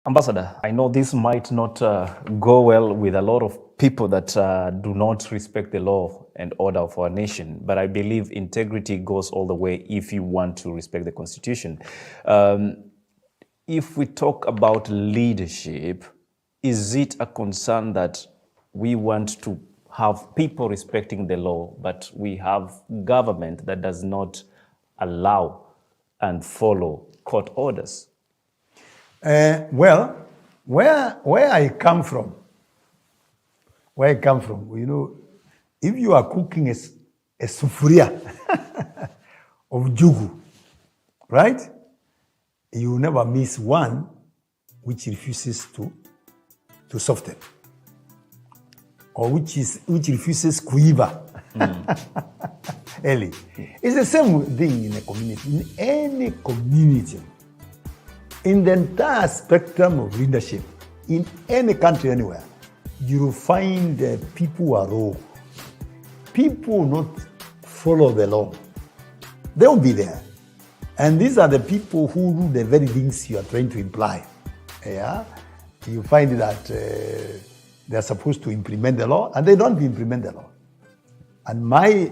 Ambassador, I know this might not go well with a lot of people that do not respect the law and order of our nation, but I believe integrity goes all the way if you want to respect the Constitution. If we talk about leadership, is it a concern that we want to have people respecting the law, but we have government that does not allow and follow court orders? Well, where I come from, you know, if you are cooking a sufuria of jugu, right? You never miss one which refuses to soften, or which refuses kuiva. Early. It's the same thing in a community, in any community. In the entire spectrum of leadership, in any country, anywhere, you will find people who are raw. People will not follow the law. They will be there. And these are the people who do the very things you are trying to imply. Yeah? You find that they are supposed to implement the law, and they don't implement the law. And my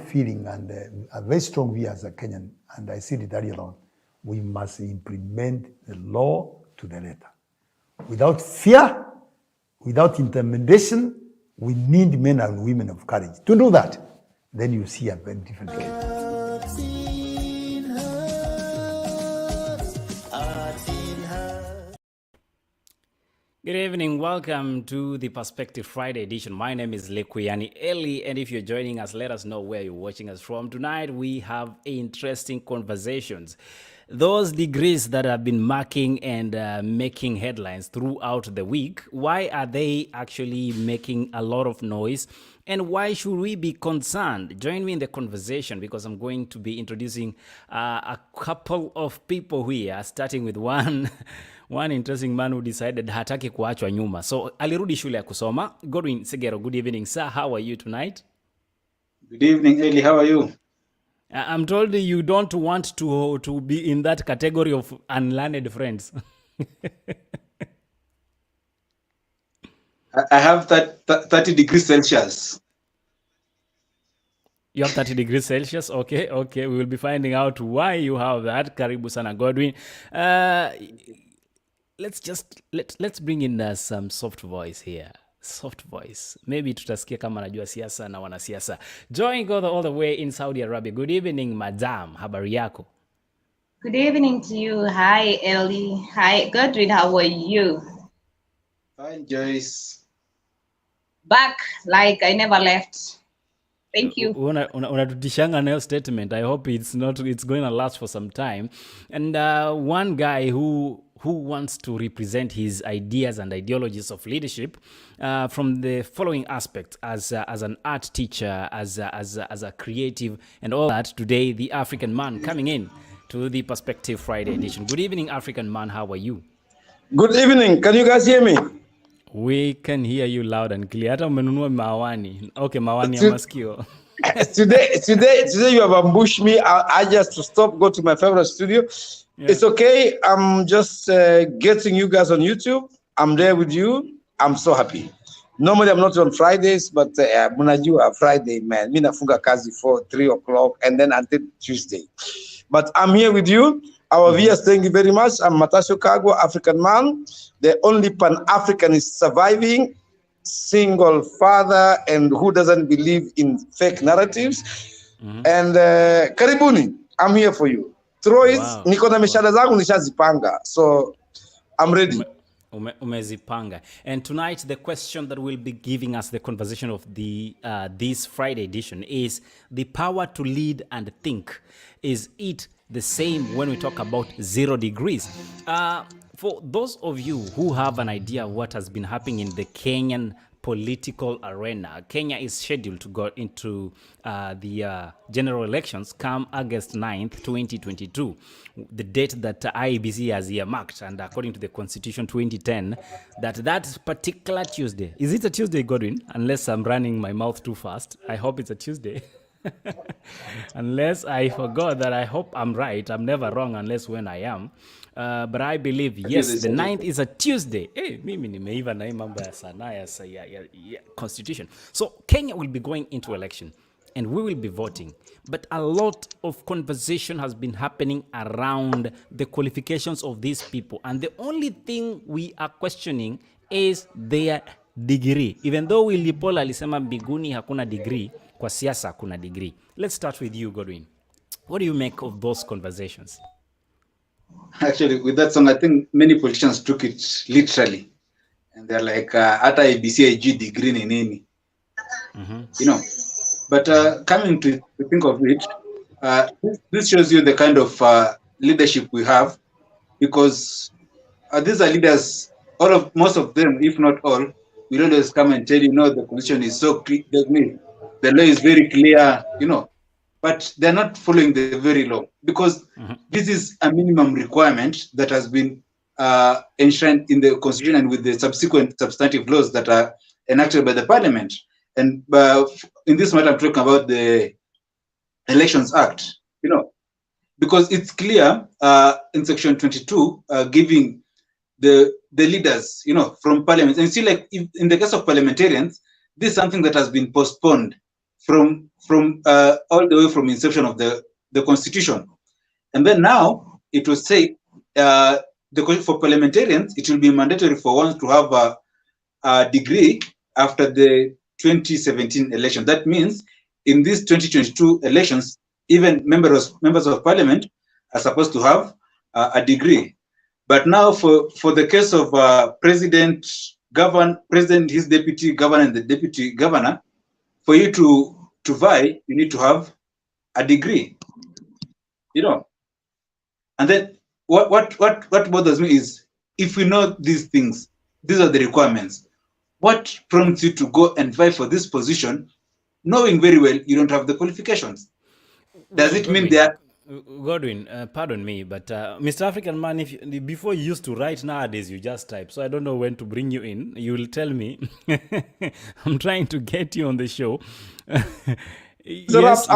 feeling, and a very strong view as a Kenyan, and I see it very alone, we must implement the law to the letter. Without fear, without intimidation, we need men and women of courage. To do that, then you see a very different case. Good evening, welcome to the Perspective Friday edition. My name is Lekuyani Eli, and if you're joining us, let us know where you're watching us from. Tonight, we have interesting conversations. Those degrees that have been marking and making headlines throughout the week, why are they actually making a lot of noise? And why should we be concerned? Join me in the conversation because I'm going to be introducing a couple of people here, starting with one interesting man who decided hataki kuachwa nyuma. So alirudi shule ya kusoma. Godwin Segero, good evening, sir. How are you tonight? Good evening, Eli. How are you? I'm told you don't want to be in that category of unlearned friends. I have 30 degrees Celsius. You have 30 degrees Celsius? Okay. We will be finding out why you have that. Karibu sana, Godwin. Let's bring in some soft voice here. Soft voice. Maybe tutasikia kama najua siasa na wanasiasa. Join all the way in Saudi Arabia. Good evening, madam. Habari yako? Good evening to you. Hi, Ellie. Hi, Godwin. How are you? Fine, Joyce. Back like I never left. Thank you. Unatutishanga na statement. I hope it's going to last for some time. And one guy who wants to represent his ideas and ideologies of leadership from the following aspects: as an art teacher, as a creative, and all that. Today, the African man coming in to the Perspective Friday edition. Good evening, African man. How are you? Good evening. Can you guys hear me? We can hear you loud and clear. Hata umenunua mawani. Okay, mawani ya masikio. Today you have ambushed me. I just to stop, go to my favorite studio. Yeah. It's okay. I'm just getting you guys on YouTube. I'm there with you. I'm so happy. Normally I'm not on Fridays, but munajua Friday, man. Mina nafunga kazi for 3 o'clock and then until Tuesday. But I'm here with you. Our viewers, thank you very much. I'm Matasio Kagwa, African man. The only Pan-African is surviving, single father, and who doesn't believe in fake narratives. And karibuni, I'm here for you. Troy, niko na mishahara zangu nishazipanga, so I'm ready. Umezipanga. And tonight, the question that will be giving us the conversation of the this Friday edition is the power to lead and think. Is it the same when we talk about 0 degrees? For those of you who have an idea of what has been happening in the Kenyan political arena, Kenya is scheduled to go into the general elections come August 9th, 2022, the date that IEBC has earmarked, and according to the Constitution 2010, that particular Tuesday, is it a Tuesday, Godwin? Unless I'm running my mouth too fast. I hope it's a Tuesday. unless I forgot that. I hope I'm right. I'm never wrong unless when I am. But I believe, yes, the 9th is a Tuesday. Hey, mimi nimeiva na hii mambo ya sanaa ya constitution. So Kenya will be going into election and we will be voting. But a lot of conversation has been happening around the qualifications of these people. And the only thing we are questioning is their degree. Even though Willy Paul alisema mbinguni hakuna degree, kwa siasa hakuna degree. Let's start with you, Godwin. What do you make of those conversations? Actually, with that song, I think many politicians took it literally. And they're like, hata ABCIG degree ni nini? You know. But coming to think of it, this shows you the kind of leadership we have, because these are leaders, most of them, if not all, will always come and tell you, no, the constitution is so clear, the law is very clear, you know, but they're not following the very law, because this is a minimum requirement that has been enshrined in the constitution and with the subsequent substantive laws that are enacted by the parliament. And in this matter, I'm talking about the Elections Act, you know, because it's clear in Section 22, giving the leaders, you know, from parliament. And see, like in the case of parliamentarians, this is something that has been postponed from all the way from inception of the Constitution. And then now it was said for parliamentarians, it will be mandatory for one to have a degree after the 2017 election. That means in these 2022 elections, even members of parliament are supposed to have a degree. But now for the case of president, his deputy governor, and the deputy governor, for you to vie, you need to have a degree. You know. And then what bothers me is, if we know these things, these are the requirements, what prompts you to go and vie for this position, knowing very well you don't have the qualifications? Does it mean that? Godwin, pardon me, but Mr. African Man, before you used to write, nowadays you just type. So I don't know when to bring you in. You will tell me. I'm trying to get you on the show. Yes.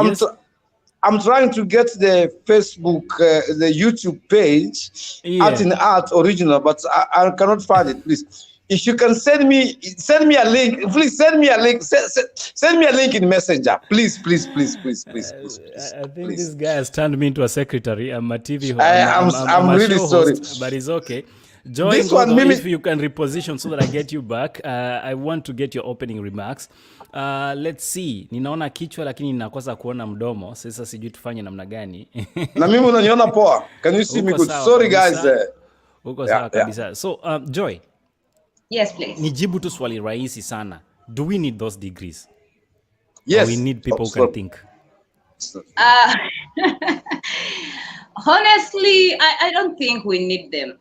I'm trying to get the Facebook, the YouTube page, TheArtsinHeart original, but I cannot find it. Please, if you can send me a link, please send me a link. Send me a link in Messenger, please. I think this guy has turned me into a secretary. I'm a TV host. I'm really sorry, host, but it's okay. Join this one, if you can reposition so that I get you back. I want to get your opening remarks. Let's see. Ninaona kichwa lakini ninakosa kuona mdomo. Sasa sijui tufanye namna gani. Na mimi unaniona poa. Can you see me good? Sorry guys. Uko sawa kabisa. So, Joy. Yes, please. Nijibu tu swali rahisi sana. Do we need those degrees? Yes. Or we need people who can think. Honestly, I don't think we need them.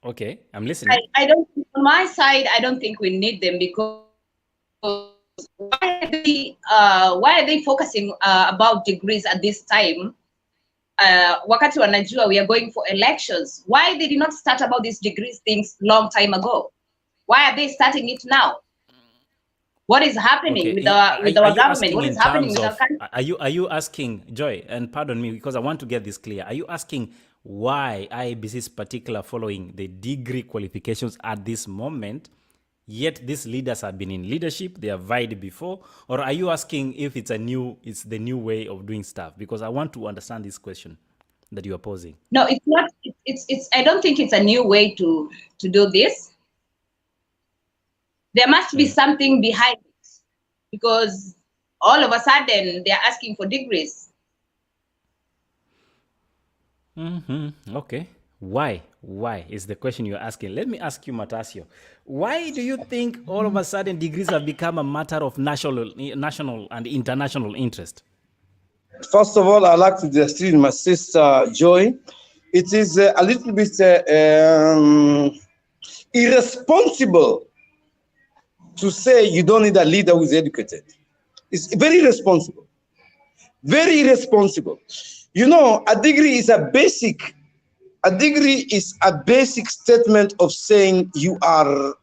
Okay, I'm listening. I don't, on my side, I don't think we need them, because why are they focusing about degrees at this time? Wakati wanajua we are going for elections. Why they did not start about these degrees things long time ago? Why are they starting it now? What is happening with our government? What is happening with our country? Are you asking, Joy, and pardon me because I want to get this clear, are you asking why IEBC is particular following the degree qualifications at this moment, yet these leaders have been in leadership, they have vied before? Or are you asking if it's the new way of doing stuff? Because I want to understand this question that you are posing. No, it's not. It's I don't think it's a new way to do this. There must be something behind it, because all of a sudden they're asking for degrees. Okay. Why is the question you're asking. Let me ask you, Matasio. Why do you think all of a sudden degrees have become a matter of national and international interest? First of all, I'd like to disagree with my sister Joy. It is a little bit irresponsible to say you don't need a leader who is educated. It's very irresponsible. Very irresponsible. You know, a degree is a basic statement of saying you how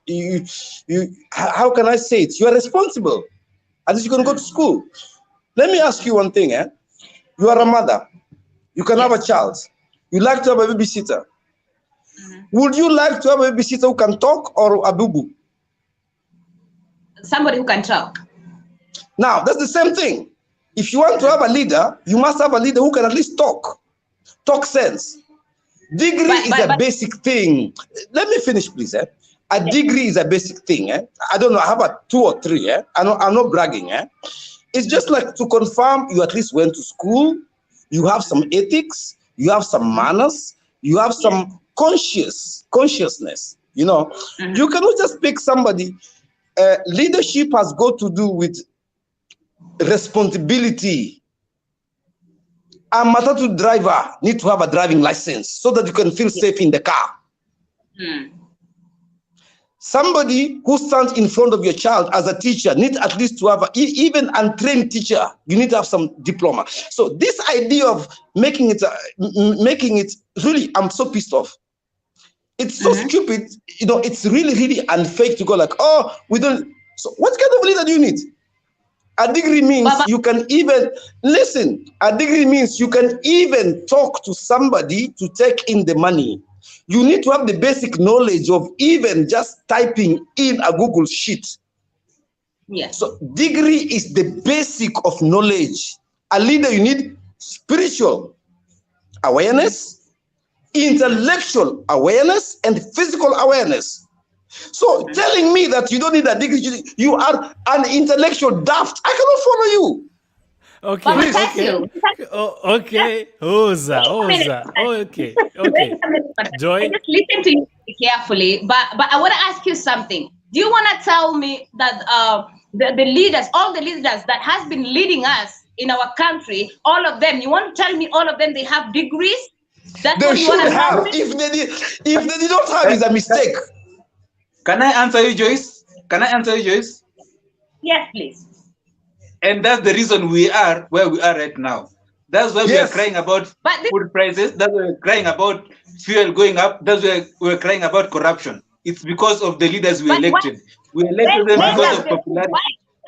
can I say it? You are responsible. At least you can go to school. Let me ask you one thing. You are a mother. You can have a child. You like to have a babysitter. Would you like to have a babysitter who can talk or a boo-boo? Somebody who can talk. Now, that's the same thing. If you want to have a leader, you must have a leader who can at least talk sense. Degree is a basic thing. Let me finish, please. A degree is a basic thing. I don't know, I have a 2 or 3. I'm not bragging. It's just like to confirm you at least went to school, you have some ethics, you have some manners, you have some consciousness. You know, you cannot just pick somebody. Leadership has got to do with responsibility. A matatu driver need to have a driving license so that you can feel safe in the car. Somebody who stands in front of your child as a teacher need at least to have even untrained teacher. You need to have some diploma. So this idea of making it really, I'm so pissed off. It's so stupid. You know, it's really, really unfake to go like, oh, we don't. So what kind of leader do you need? A degree means you can even listen. A degree means you can even talk to somebody to take in the money. You need to have the basic knowledge of even just typing in a Google sheet. Yes. So degree is the basic of knowledge. A leader, you need spiritual awareness, intellectual awareness, and physical awareness. So telling me that you don't need a degree, you are an intellectual daft. I cannot follow you. Okay. Oza. Okay. Joy. I just listen to you carefully, but I want to ask you something. Do you want to tell me that the leaders, all the leaders that has been leading us in our country, all of them, you want to tell me all of them they have degrees? That's they what you should want to have. If they did not have, it's a mistake. Can I answer you, Joyce? Yes, please. And that's the reason we are where we are right now. That's why we are crying about food prices. That's why we're crying about fuel going up. That's why we're crying about corruption. It's because of the leaders we elected. We elected them because of popularity.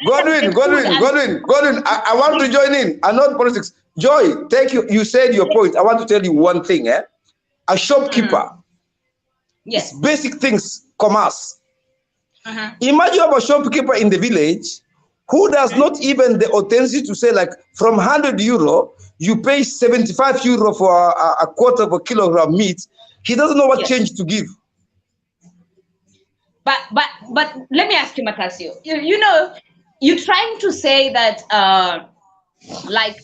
Godwin, I want to join in. I'm not politics. Joy, thank you. You said your point. I want to tell you one thing. A shopkeeper. Yes. Basic things, commerce. Imagine you have a shopkeeper in the village who does not even the authenticity to say like from 100 euro, you pay 75 euro for a quarter of a kilogram meat. He doesn't know what change to give. But let me ask you, Matasio. You know, you're trying to say that like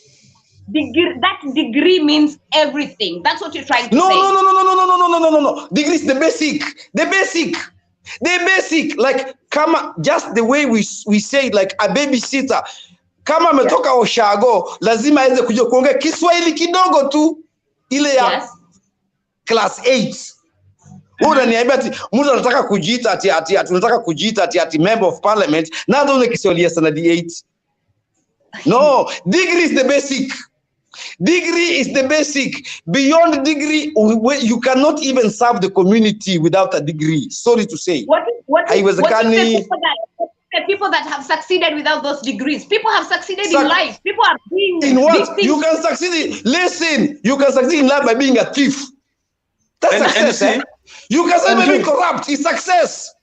that degree means everything. That's what you're trying to say. No. Degree is the basic. Like kama, just the way we say like a babysitter. Kama ametoka Oshago, lazima aweze kujua kuongea Kiswahili kidogo tu ile ya class 8. Unaniambia ati mtu anataka kujiita ati tunataka kujiita ati member of parliament na ndio Kiswahili ya standard 8. No, degree is the basic. Degree is the basic. Beyond degree, you cannot even serve the community without a degree. Sorry to say. What is the people that have succeeded without those degrees? People have succeeded in life. People are doing in what? You can succeed. Listen, you can succeed in life by being a thief. That's success. You can say be corrupt. It's success.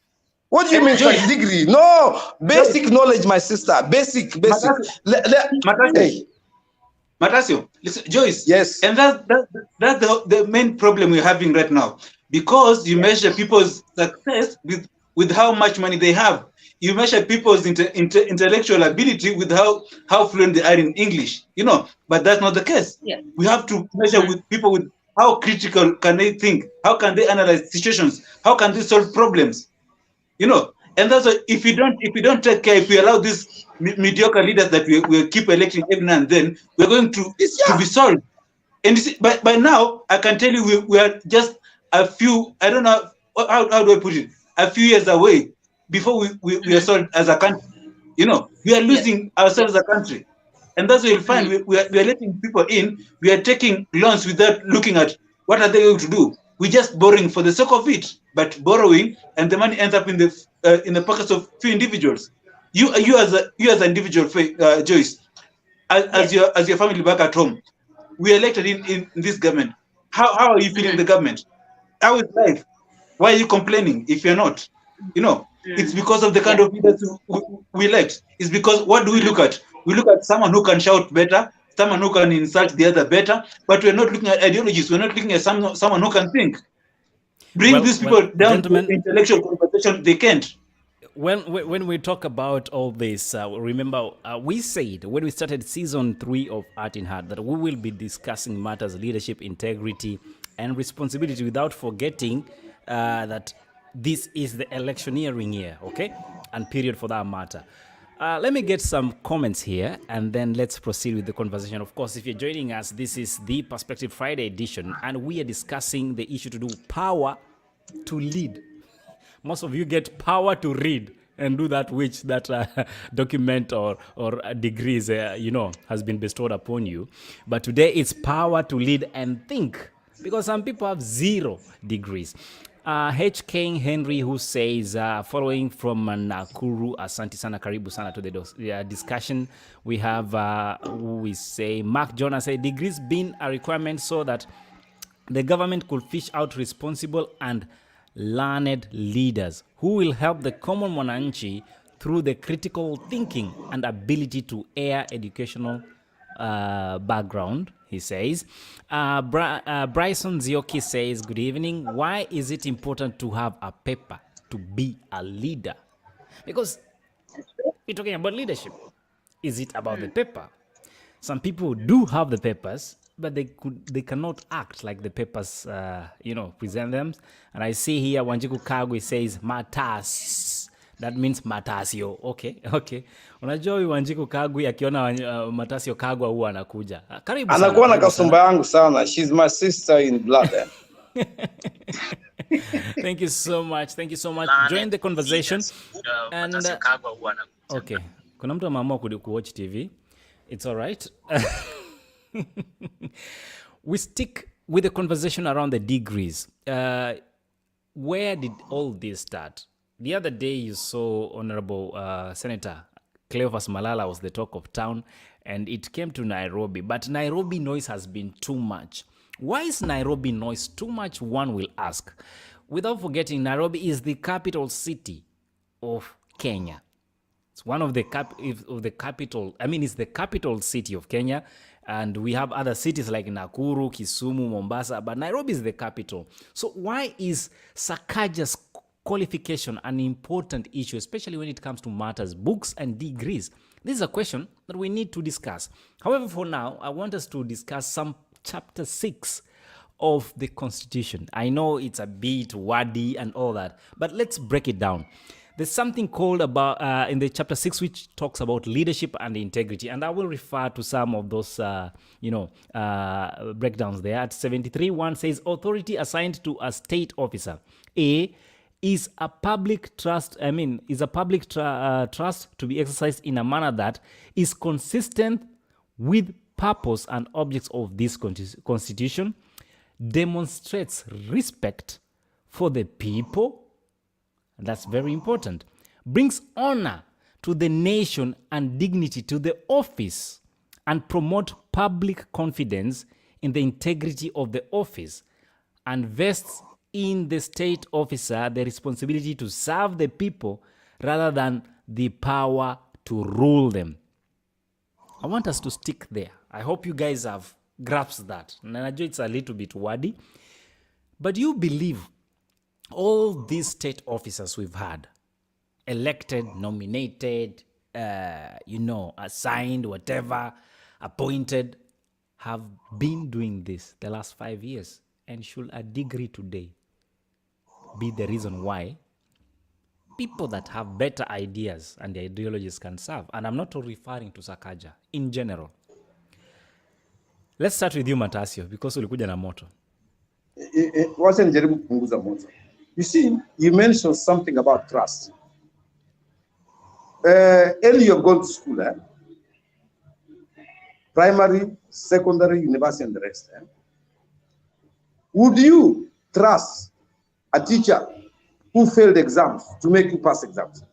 What do you mean by degree? No, basic knowledge, my sister. Basic. Matasio, listen, Joyce. Yes. And that's the main problem we're having right now. Because you measure people's success with how much money they have. You measure people's intellectual ability with how fluent they are in English. You know, but that's not the case. Yeah. We have to measure with people with how critical can they think? How can they analyze situations? How can they solve problems? You know, and that's why if we don't take care, if we allow these mediocre leaders that we keep electing every now and then, we're going to be solved. And you see, by now, I can tell you we are just a few, I don't know, how do I put it? A few years away before we are solved as a country. You know, we are losing ourselves as a country. And that's why you'll find we are letting people in, we are taking loans without looking at what are they going to do. We're just borrowing for the sake of it, but borrowing, and the money ends up in the pockets of few individuals. You as an individual, Joyce, as your family back at home, we elected in this government. How are you feeling the government? How is life? Why are you complaining if you're not? It's because of the kind of leaders we elect. It's because what do we look at? We look at someone who can shout better, someone who can insult the other better, but we're not looking at ideologies. We're not looking at someone who can think. Bring these people down to intellectual conversation. They can't. When we talk about all this, remember we said when we started season 3 of Art in Heart that we will be discussing matters leadership, integrity, and responsibility without forgetting that this is the electioneering year, okay, and period for that matter. Let me get some comments here and then let's proceed with the conversation. Of course, if you're joining us, this is the Perspective Friday edition and we are discussing the issue to do power to lead. Most of you get power to read and do that which that document or degrees, has been bestowed upon you. But today it's power to lead and think, because some people have 0 degrees. H. King Henry, who says, following from Nakuru, Asante sana, karibu sana to the discussion. We have, who we say, Mark Jonas say, degrees being a requirement so that the government could fish out responsible and learned leaders who will help the common mwananchi through the critical thinking and ability to air educational background, he says. Bryson Zioki says, good evening. Why is it important to have a paper to be a leader? Because we're talking about leadership. Is it about the paper? Some people do have the papers, but they cannot act like the papers, present them. And I see here Wanjiku Kagwe says matas. That means matasio. Okay. Unajua Wanjiku Kagwe akiona matasio Kagwa huwa anakuja. Karibu sana. Anakuwa na kasumba yangu sana. She's my sister in blood. Thank you so much. Join the conversation. And okay. Kuna mtu ameamua kuwatch TV. It's all right. We stick with the conversation around the degrees. Where did all this start? The other day you saw Honorable Senator Cleophas Malala was the talk of town, and it came to Nairobi. But Nairobi noise has been too much. Why is Nairobi noise too much, one will ask? Without forgetting, Nairobi is the capital city of Kenya. It's one of the capital. It's the capital city of Kenya, and we have other cities like Nakuru, Kisumu, Mombasa, but Nairobi is the capital. So why is Sakaja's qualification an important issue, especially when it comes to matters, books and degrees? This is a question that we need to discuss. However, for now, I want us to discuss some chapter 6 of the Constitution. I know it's a bit wordy and all that, but let's break it down. There's something called about in the chapter 6 which talks about leadership and integrity, and I will refer to some of those breakdowns there. At 73:1 says authority assigned to a state officer is a public trust. Trust to be exercised in a manner that is consistent with purpose and objects of this constitution, demonstrates respect for the people. That's very important. Brings honor to the nation and dignity to the office, and promote public confidence in the integrity of the office, and vests in the state officer the responsibility to serve the people rather than the power to rule them. I want us to stick there. I hope you guys have grasped that. And I know it's a little bit wordy, but you believe all these state officers we've had, elected, nominated, assigned, whatever, appointed, have been doing this the last 5 years. And should a degree today be the reason why people that have better ideas and ideologies can serve? And I'm not referring to Sakaja, in general. Let's start with you, Matasio, because ulikuja na moto. Wacha nijaribu kupunguza moto. You see, you mentioned something about trust. Early you've gone to school, primary, secondary, university, and the rest. Would you trust a teacher who failed exams to make you pass exams?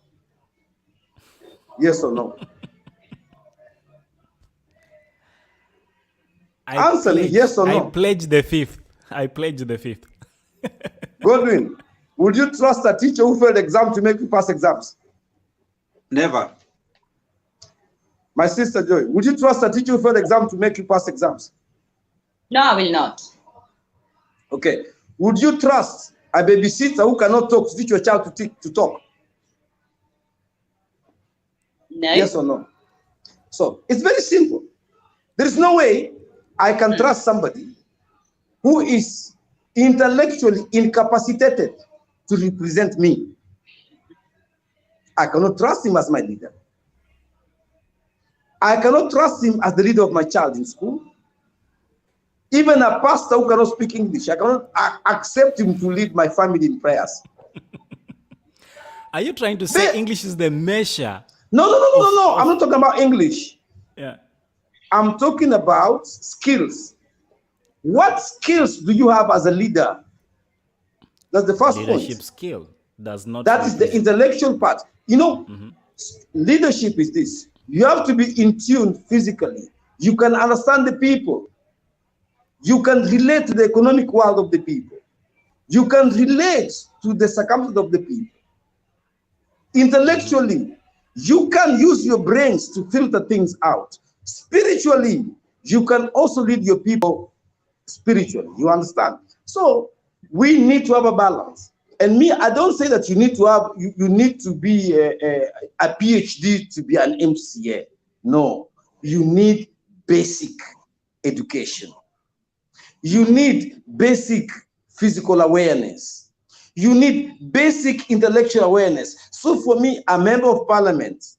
Yes or no? I Answer me, pledge, yes or I no? pledge the fifth. I pledge the fifth. Godwin, would you trust a teacher who failed exam to make you pass exams? Never. My sister Joy, would you trust a teacher who failed exam to make you pass exams? No, I will not. Okay. Would you trust a babysitter who cannot talk to teach your child to talk? No. Yes or no? So it's very simple. There is no way I can trust somebody who is intellectually incapacitated to represent me. I cannot trust him as my leader. I cannot trust him as the leader of my child in school. Even a pastor who cannot speak English, I cannot accept him to lead my family in prayers. Are you trying to say English is the measure? No. I'm not talking about English. Yeah. I'm talking about skills. What skills do you have as a leader? That's the first Leadership point. skill does not. That is the intellectual part. You know, leadership is this. You have to be in tune physically. You can understand the people. You can relate to the economic world of the people. You can relate to the circumstances of the people. Intellectually, you can use your brains to filter things out. Spiritually, you can also lead your people spiritually. You understand? So we need to have a balance. And me, I don't say that you need to have, you need to be a PhD to be an MCA. No, you need basic education. You need basic physical awareness. You need basic intellectual awareness. So for me, a member of parliament,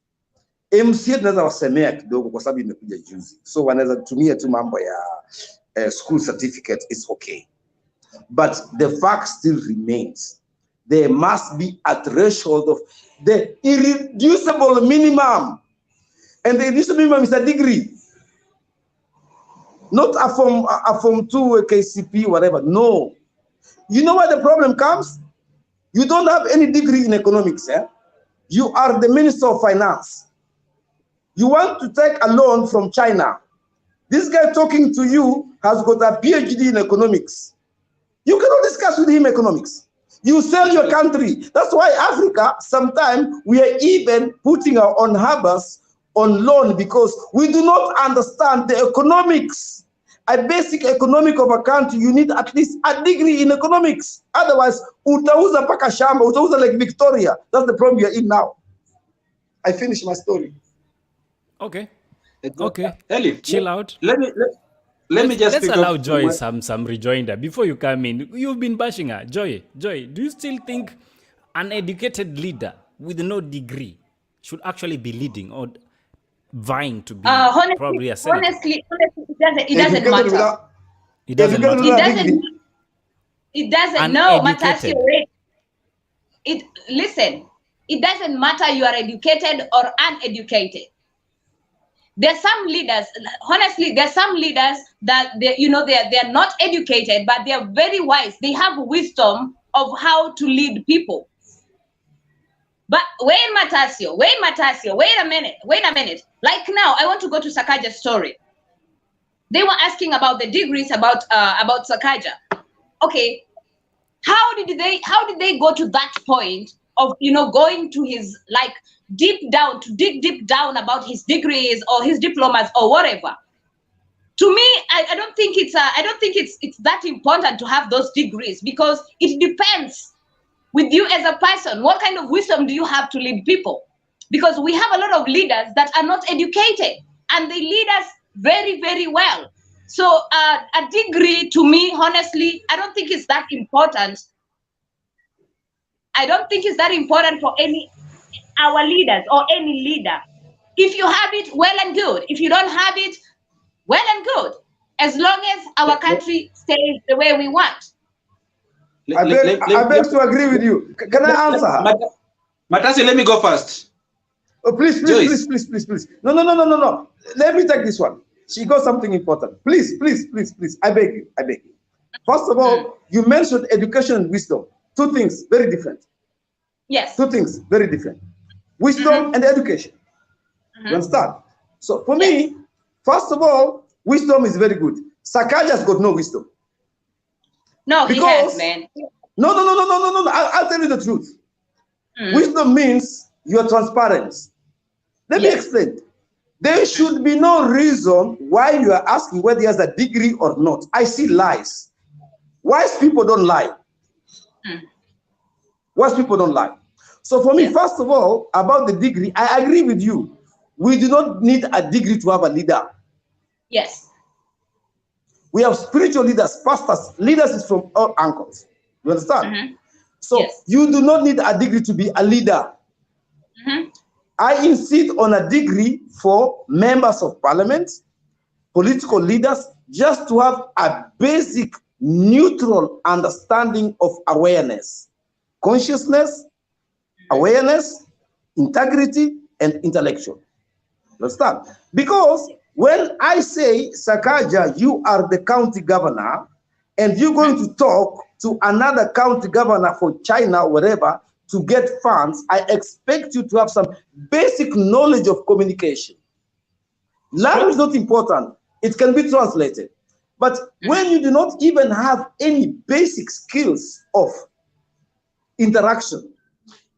MCA tunaweza wasemea kidogo kwa sababu imekuja juzi. So wanaweza tumia tu mambo ya school certificate, is okay. But the fact still remains. There must be a threshold of the irreducible minimum. And the irreducible minimum is a degree. Not a form 2, a KCP, whatever. No. You know where the problem comes? You don't have any degree in economics. Eh? You are the Minister of Finance. You want to take a loan from China. This guy talking to you has got a PhD in economics. You cannot discuss with him economics. You sell your country. That's why Africa, sometimes we are even putting our own harbors on loan because we do not understand the economics. A basic economic of a country, you need at least a degree in economics. Otherwise, utauza paka shamba, utauza like Victoria. That's the problem we are in now. I finish my story. Okay. Okay. Ellie, Chill out. Let me just let's pick allow up Joy some rejoinder before you come in. You've been bashing her. Joy, do you still think an educated leader with no degree should actually be leading or vying to be probably a senator? Honestly, it doesn't matter. It doesn't matter. It doesn't. No, Matasio. Listen. It doesn't matter you are educated or uneducated. There's some leaders. Honestly, there's some leaders that they're not educated, but they're very wise. They have wisdom of how to lead people. But wait a minute. Like now, I want to go to Sakaja's story. They were asking about the degrees about Sakaja. Okay, how did they go to that point of going to his dig deep down about his degrees or his diplomas or whatever? To me, I don't think it's that important to have those degrees because it depends with you as a person. What kind of wisdom do you have to lead people? Because we have a lot of leaders that are not educated and they lead us very, very well. So a degree, to me, honestly, I don't think it's that important. I don't think it's that important for our leaders or any leader. If you have it, well and good. If you don't have it, well and good. As long as our country stays the way we want. I beg to agree with you. Can I answer her? Matasi, let me go first. Oh, please. No. Let me take this one. She got something important. Please. I beg you. First of all, you mentioned education and wisdom. Two things, very different. Yes. Two things, very different. Wisdom and education. You understand? So for me, first of all, wisdom is very good. Sakaja's got no wisdom. No, he Because, has, man. No. I'll tell you the truth. Wisdom means you're transparent. Let me explain. There should be no reason why you are asking whether he has a degree or not. I see lies. Wise people don't lie. Wise people don't lie. So for me, first of all, about the degree, I agree with you. We do not need a degree to have a leader. Yes. We have spiritual leaders, pastors. Leaders is from all angles. You understand? So you do not need a degree to be a leader. I insist on a degree for members of parliament, political leaders, just to have a basic neutral understanding of awareness, consciousness, awareness, integrity, and intellectual. Understand? Because when I say, Sakaja, you are the county governor, and you're going to talk to another county governor for China, wherever, to get funds, I expect you to have some basic knowledge of communication. Language is not important. It can be translated. But when you do not even have any basic skills of interaction,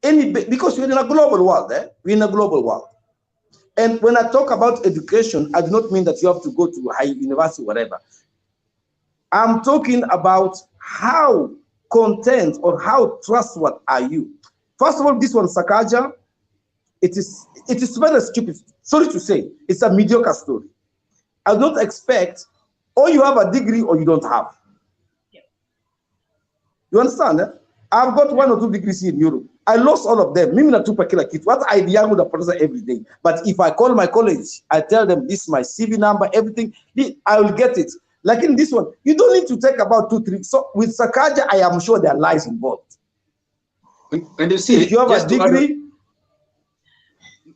because we're in a global world, we're in a global world. And when I talk about education, I do not mean that you have to go to high university, whatever. I'm talking about how content or how trustworthy are you. First of all, this one, Sakaja, it is very stupid. Sorry to say, it's a mediocre story. I don't expect, or you have a degree or you don't have. You understand? I've got 1 or 2 degrees in Europe. I lost all of them. Mimi na tupa kila kitu. What idea would a professor every day? But if I call my college, I tell them this is my CV number, everything, I will get it. Like in this one, you don't need to take about 2, 3. So with Sakaja, I am sure there are lies involved. And you see, if you have a degree,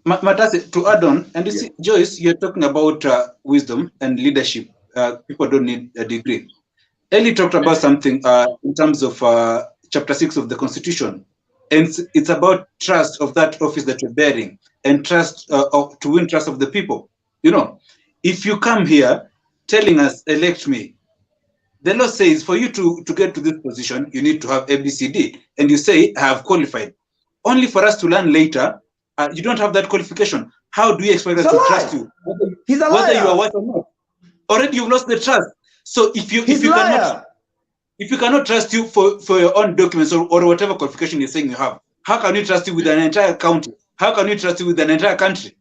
Matase, to add on, and you see, Joyce, you're talking about wisdom and leadership. People don't need a degree. Ellie talked about something in terms of chapter 6 of the Constitution. And it's about trust of that office that you're bearing and trust to win trust of the people. You know, if you come here telling us, elect me, the law says for you to get to this position, you need to have ABCD. And you say, I have qualified. Only for us to learn later, you don't have that qualification. How do you expect us to trust you? Whether you are what or not. Already you've lost the trust. So if you cannot trust you for your own documents or whatever qualification you're saying you have, how can we trust you with an entire county? How can we trust you with an entire country?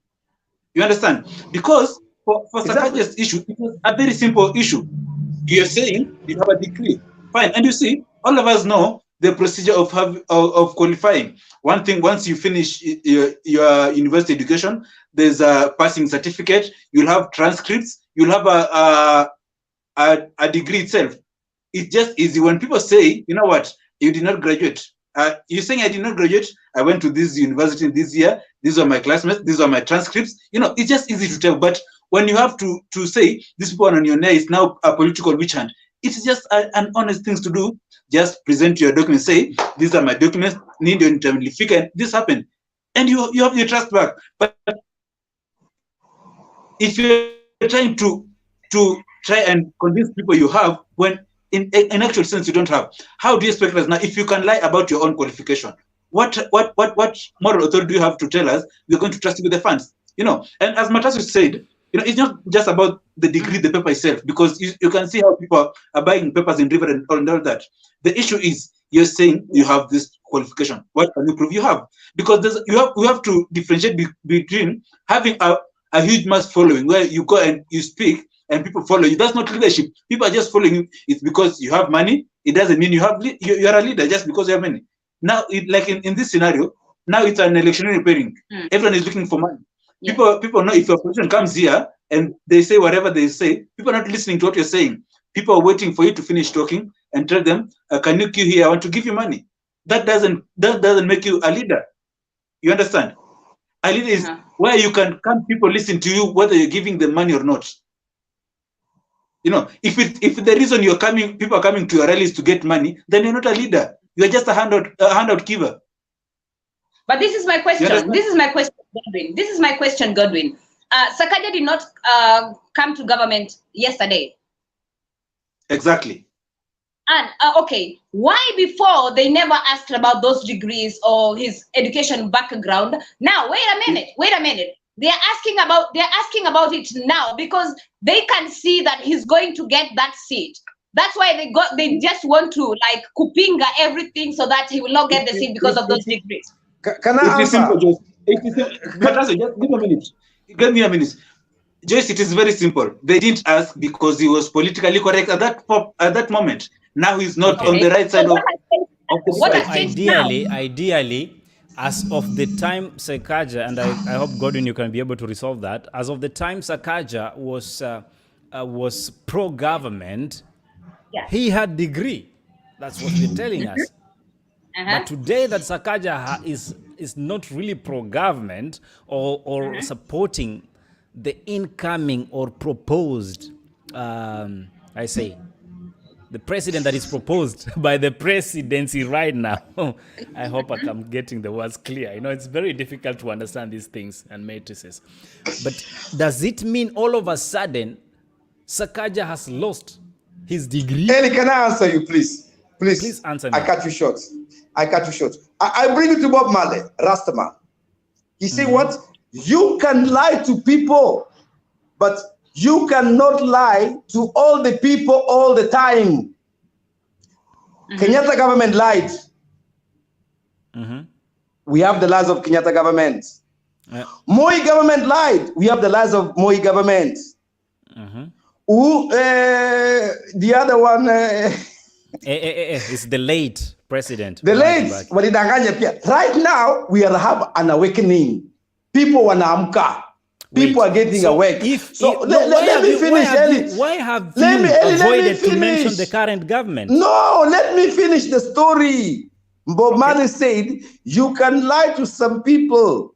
You understand? Because for Sakaja's issue, it was a very simple issue. You're saying you have a degree. Fine. And you see, all of us know the procedure of qualifying. One thing, once you finish your university education, there's a passing certificate, you'll have transcripts, you'll have a degree itself. It's just easy. When people say, you know what, you did not graduate. You're saying I did not graduate. I went to this university this year. These are my classmates. These are my transcripts. You know, it's just easy to tell. But when you have to say this people on your name is now a political witch hunt, it's just an honest thing to do. Just present your documents. Say these are my documents. Need your figure. This happened, and you have your trust back. But if you're trying to try and convince people you have when in actual sense you don't have, how do you expect us now? If you can lie about your own qualification, what moral authority do you have to tell us we're going to trust you with the funds? You know, and as Matasu said, you know, it's not just about the degree, the paper itself, because you can see how people are buying papers in River and all that. The issue is you're saying you have this qualification. What can you prove you have? Because we have to differentiate between having a huge mass following where you go and you speak and people follow you. That's not leadership. People are just following you. It's because you have money. It doesn't mean you're a leader just because you have money. Now, like in this scenario, now it's an electionary pairing. Everyone is looking for money. Yeah. People know if your opposition comes here and they say whatever they say, people are not listening to what you're saying. People are waiting for you to finish talking and tell them, can you queue here? I want to give you money. That doesn't make you a leader. You understand? A leader is where you can come, people listen to you whether you're giving them money or not. You know, if the reason people are coming to your rallies to get money, then you're not a leader. You're just a handout giver. But this is my question. This is my question. Godwin. This is my question, Godwin. Sakaja did not come to government yesterday. Exactly. And okay, why before they never asked about those degrees or his education background? Now, wait a minute. They're asking about it now because they can see that he's going to get that seat. That's why they just want to like kupinga everything so that he will not get the seat because of those degrees. Can I It is simple, answer? Joyce. It is simple. Matanzo, just give me a minute. Give me a minute. Joyce, it is very simple. They didn't ask because he was politically correct at that moment. Now he's not on the right side So of the what divide. has changed now? Ideally, as of the time Sakaja, and I hope Godwin you can be able to resolve that. As of the time Sakaja was pro-government, Yeah. he had degree. That's what they're telling us. But today that Sakaja is not really pro-government or supporting the incoming or proposed, the president that is proposed by the presidency right now. I hope I'm getting the words clear. You know, it's very difficult to understand these things and matrices. But does it mean all of a sudden Sakaja has lost his degree? Eli, can I answer you, please? Please answer me. I cut you short. I bring you to Bob Marley, Rastaman. He said, what? You can lie to people, but you cannot lie to all the people all the time. Kenyatta government lied. We have the lies of Kenyatta government. Moi government lied. We have the lies of Moi government. The other one... it's the late president. The late walidanganya pia. Right now, we have an awakening. People wanaamka. People are getting awake. Let me finish, Eli. Why have you avoided to mention the current government? No, let me finish the story. Bob Marley said, you can lie to some people,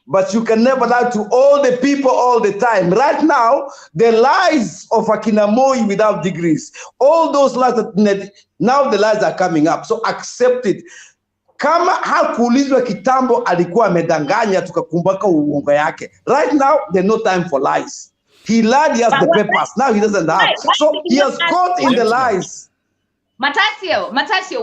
but you can never lie to all the people all the time. Right now, the lies of Akina Moi without degrees, all those lies, now the lies are coming up. So accept it. Kama hakuulizwa kitambo alikuwa amedanganya tukakumbuka uongo yake. Right now, there's no time for lies. He lied, he has the papers. Now he doesn't have. So he has caught in the lies. Matasio,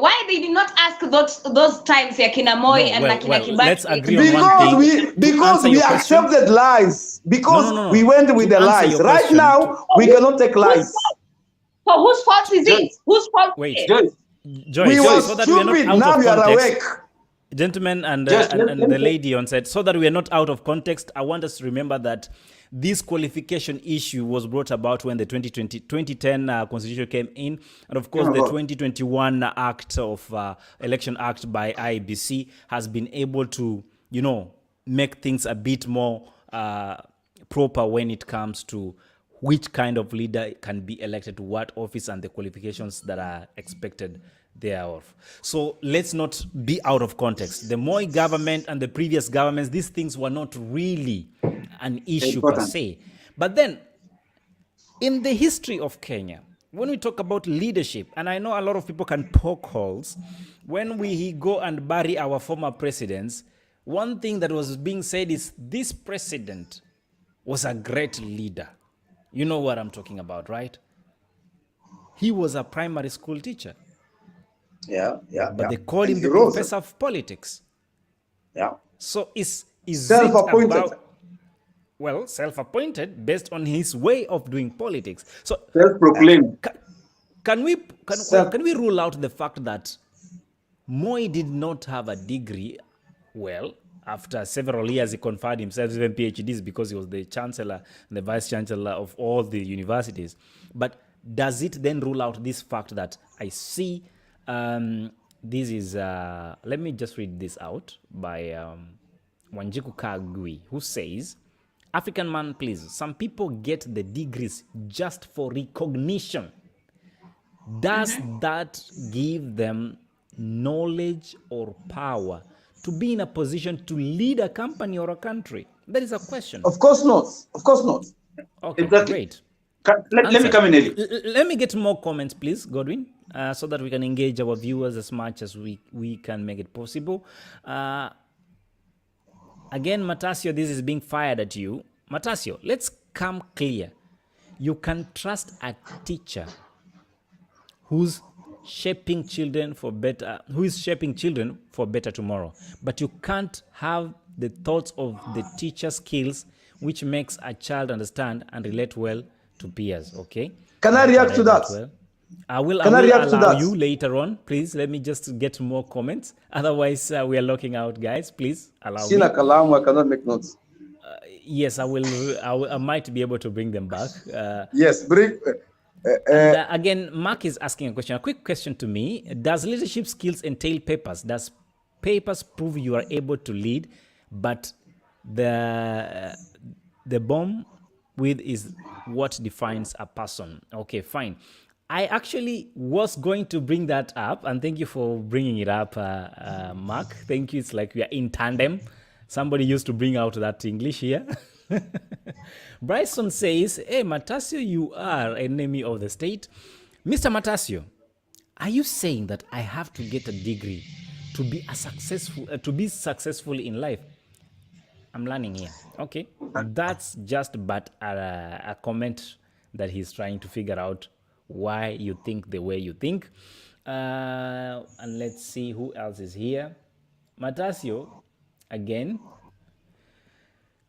why they did not ask those times Akina Moi and Akina Kibaki? Let's agree on one thing. Because we accepted lies. Because we went with the lies. Right now, we cannot take lies. So whose fault is it? Whose fault? Wait. Joyce, we were stupid, now we are awake. Gentlemen and the lady on set, so that we are not out of context, I want us to remember that this qualification issue was brought about when the 2010 constitution came in, and of course the 2021 act of election act by IEBC has been able to, you know, make things a bit more proper when it comes to which kind of leader can be elected to what office and the qualifications that are expected thereof. So let's not be out of context. The Moi government and the previous governments, these things were not really an issue per se. But then, in the history of Kenya, when we talk about leadership, and I know a lot of people can poke holes, when we go and bury our former presidents, one thing that was being said is this president was a great leader. You know what I'm talking about, right? He was a primary school teacher. But they called him the professor of politics. So is self-appointed? Self-appointed based on his way of doing politics. So self-proclaimed. Can we rule out the fact that Moi did not have a degree? Well, after several years, he conferred himself even PhDs because he was the chancellor and the vice chancellor of all the universities. But does it then rule out this fact that I see? This is, let me just read this out by Wanjiku Kagui, who says, African man, please, some people get the degrees just for recognition. Does that give them knowledge or power to be in a position to lead a company or a country? That is a question. Of course not. Of course not. Okay, exactly. Great. Let me come in, Eli. Let me get more comments, please, Godwin, so that we can engage our viewers as much as we can make it possible. Again, Matasio, this is being fired at you. Matasio, let's come clear. You can trust a teacher who's shaping children for better, who is shaping children for better tomorrow. But you can't have the thoughts of the teacher skills which makes a child understand and relate well to peers, okay? Can I react to that? Well. I will react to allow that? you later on. Please, let me just get more comments. Otherwise, we are locking out, guys. Please allow me. Sina Kalamu, I cannot make notes. Yes, I will. I might be able to bring them back. Yes, bring. Again, Mark is asking a question. A quick question to me: does leadership skills entail papers? Does papers prove you are able to lead, but the bomb with is what defines a person? Okay, fine. I actually was going to bring that up, and thank you for bringing it up, Mark. Thank you. It's like we are in tandem. Somebody used to bring out that English here. Bryson says, hey, Matasio, you are an enemy of the state. Mr. Matasio, are you saying that I have to get a degree to be successful in life? I'm learning here. Okay. That's just but a comment that he's trying to figure out why you think the way you think. And let's see who else is here. Matasio, again,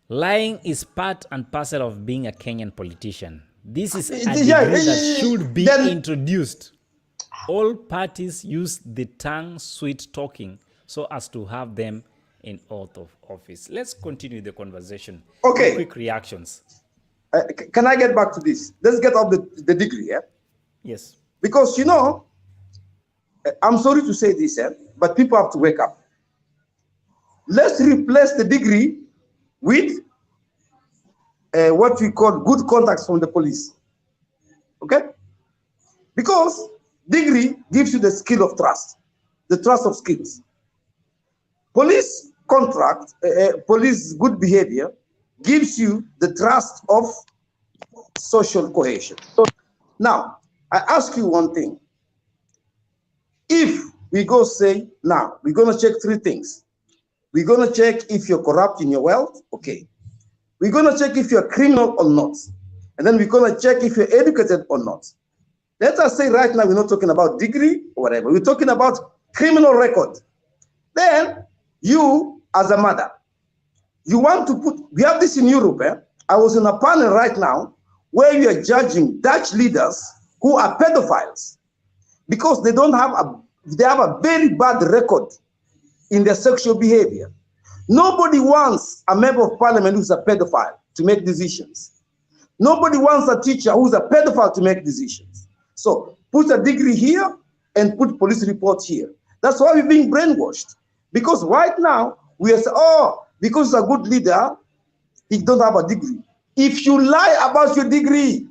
lying is part and parcel of being a Kenyan politician. This is a degree that should be introduced. All parties use the tongue sweet talking so as to have them in oath of office. Let's continue the conversation. Okay. Quick reactions. Can I get back to this? Let's get off the degree, yeah? Yes. Because, you know, I'm sorry to say this, but people have to wake up. Let's replace the degree with what we call good contacts from the police. Okay? Because degree gives you the skill of trust, the trust of skills. Police contract, police good behavior gives you the trust of social cohesion. So now, I ask you one thing. If we go say, now, we're going to check three things. We're going to check if you're corrupt in your wealth, okay. We're going to check if you're criminal or not. And then we're going to check if you're educated or not. Let us say right now we're not talking about degree or whatever. We're talking about criminal record. Then you, as a mother, you want to put, we have this in Europe. I was in a panel right now where you are judging Dutch leaders who are pedophiles because they have a very bad record in their sexual behavior. Nobody wants a member of parliament who's a pedophile to make decisions. Nobody wants a teacher who's a pedophile to make decisions. So put a degree here and put police report here. That's why we're being brainwashed. Because right now, we are saying, oh, because he's a good leader, he don't have a degree. If you lie about your degree,